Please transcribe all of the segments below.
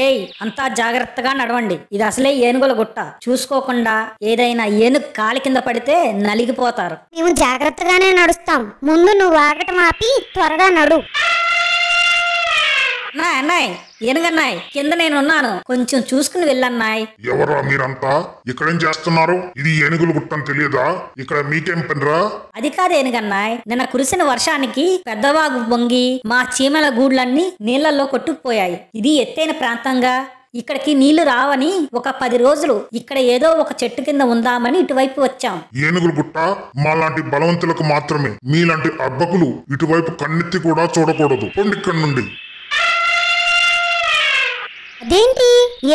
ఏయ్ అంతా జాగ్రత్తగా నడవండి. ఇది అసలే ఏనుగుల గుట్ట. చూసుకోకుండా ఏదైనా ఏనుగు కాలి కింద పడితే నలిగిపోతారు. మేము జాగ్రత్తగానే నడుస్తాం. ముందు నువ్వు ఆగటం ఆపి త్వరగా నడు. అన్నాయ్ ఏనుగన్నాయ్, కింద నేనున్నాను, కొంచెం చూసుకుని వెళ్ళన్నాయ్. ఎవరా మీరంతా? ఇక్కడేం చేస్తున్నారు? ఇది ఏనుగుల గుట్టని తెలియదా? ఇక్కడ మీకేం పనిరా? అది కాదు ఏనుగన్నాయ్, నిన్న కురిసిన వర్షానికి పెద్దవాగు పొంగి మా చీమల గూడ్లన్నీ నీళ్లలో కొట్టుకుపోయాయి. ఇది ఎత్తైన ప్రాంతంగా ఇక్కడికి నీళ్లు రావని ఒక 10 రోజులు ఇక్కడ ఏదో ఒక చెట్టు కింద ఉందామని ఇటువైపు వచ్చాం. ఏనుగుల గుట్ట మాలాంటి బలవంతులకు మాత్రమే. మీలాంటి అబ్బకులు ఇటువైపు కన్నెత్తి కూడా చూడకూడదు. ఇక్కడి నుండి. అదేంటి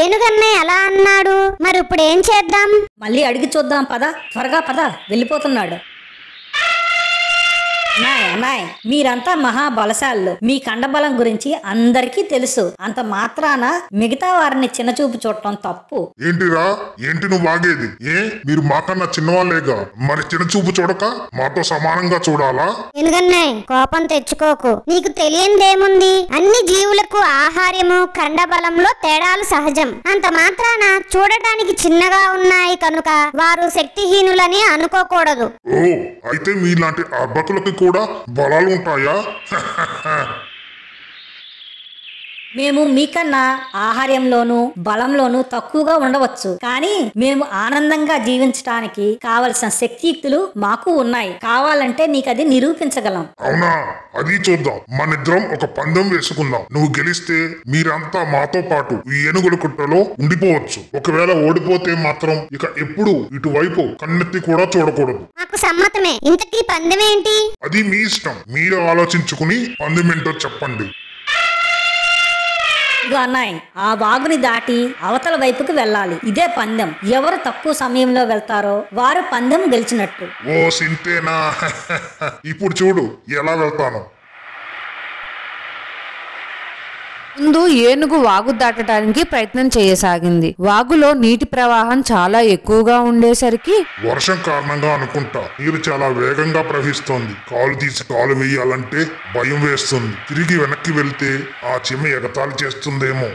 ఏనుగన్నయ్య అలా అన్నాడు? మరి ఇప్పుడు ఏం చేద్దాం? మళ్ళీ అడిగి చూద్దాం పద, త్వరగా పద, వెళ్ళిపోతున్నాడు. నాయ్ మీరంతా మహాబలశాలు. మీ కండబలం గురించి అందరికీ తెలుసు. అంత మాత్రాన మిగతా వారిని చిన్నచూపు చూడటం తప్పు. ఏంటిరా? ఏంటి నువ్వు ఆగేది? మీరు మాకన్నా చిన్నవాళ్ళేగా, మరి చిన్నచూపు చూడక మాతో సమానంగా చూడాలా? ఏనుగన్నయ్య కోపం తెచ్చుకోకు. నీకు తెలియందేముంది? అన్ని జీవులకు ఆహార్యము కండబలంలో తేడాలు సహజం. అంత మాత్రాన చూడటానికి చిన్నగా ఉన్నాయి కనుక వారు శక్తిహీనులని అనుకోకూడదు. ఓ అయితే మీలాంటి అబ్బకులకి కూడా బలాలు ఉంటాయా? మేము మీకన్నా ఆహార్యంలోనూ బలంలోనూ తక్కువగా ఉండవచ్చు, కానీ మేము ఆనందంగా జీవించడానికి కావలసిన శక్తియుక్తులు మాకు ఉన్నాయి. కావాలంటే నీకది నిరూపించగలం. అవునా? అది చూద్దాం. మనిద్దరం ఒక పందెం వేసుకుందాం. నువ్వు గెలిస్తే మీరంతా మాతో పాటు ఈ ఏనుగుల కుట్టలో ఉండిపోవచ్చు. ఒకవేళ ఓడిపోతే మాత్రం ఇక ఎప్పుడు ఇటువైపు కన్నెత్తి కూడా చూడకూడదు. నాకు సమ్మతమే. ఇంతకీ పందెం ఏంటి? అది మీ ఇష్టం. మీరు ఆలోచించుకుని పందెం ఏంటో చెప్పండి. ఇదిగో అన్నాయ్, ఆ వాగుని దాటి అవతల వైపుకి వెళ్ళాలి. ఇదే పందెం. ఎవరు తక్కువ సమయంలో వెళ్తారో వారు పందెం గెలిచినట్టు. ఓ సింతేనా? ఇప్పుడు చూడు ఎలా వెళ్తాను. ముందు ఏనుగు వాగు దాటడానికి ప్రయత్నం చేయసాగింది. వాగులో నీటి ప్రవాహం చాలా ఎక్కువగా ఉండేసరికి వర్షం కారణంగా అనుకుంటా నీరు చాలా వేగంగా ప్రవహిస్తోంది. కాలు తీసి కాలు వేయాలంటే భయం వేస్తుంది. తిరిగి వెనక్కి వెళ్తే ఆ చీమ ఎగతాళి చేస్తుందేమో.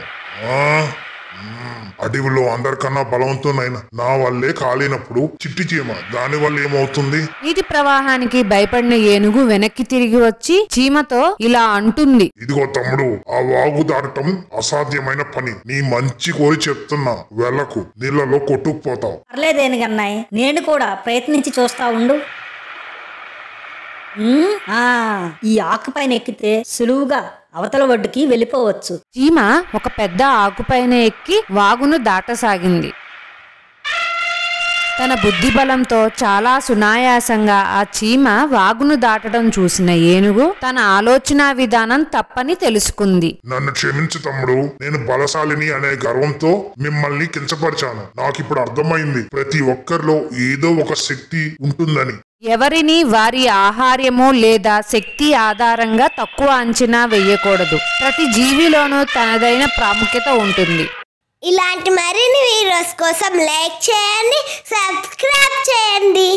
అడవిలో అందరికన్నా బలవంతునైన నా వల్లే కాలినప్పుడు చిట్టి చీమ దాని వల్ల ఏమవుతుంది? నీటి ప్రవాహానికి భయపడిన ఏనుగు వెనక్కి తిరిగి వచ్చి చీమతో ఇలా అంటుంది. ఇదిగో తమ్ముడు, ఆ వాగు దాటం అసాధ్యమైన పని. నీ మంచి కోరి చెప్తున్నా, వెళ్ళకు, నీళ్లలో కొట్టుకుపోతావు. పర్లేదేనుగన్నాయ్, నేను కూడా ప్రయత్నించి చూస్తా ఉండు. ఈ ఆకుపైన ఎక్కితే సులువుగా అవతల ఒడ్డుకి వెళ్ళిపోవచ్చు. చీమ ఒక పెద్ద ఆకుపైన ఎక్కి వాగును దాటసాగింది. తన బుద్ధి బలంతో చాలా సునాయాసంగా ఆ చీమ వాగును దాటడం చూసిన ఏనుగు తన ఆలోచన విధానం తప్పని తెలుసుకుంది. నన్ను క్షమించు తమ్ముడు, నేను బలశాలిని అనే గర్వంతో మిమ్మల్ని కించపరిచాను. నాకిప్పుడు అర్థమైంది, ప్రతి ఒక్కరిలో ఏదో ఒక శక్తి ఉంటుందని. ఎవరిని వారి ఆహార్యము లేదా శక్తి ఆధారంగా తక్కువ అంచనా వేయకూడదు. ప్రతి జీవిలోనూ తనదైన ప్రాముఖ్యత ఉంటుంది. ఇలాంటి మరిన్ని వీడియోస్ కోసం లైక్ చేయండి, సబ్స్క్రైబ్ చేయండి.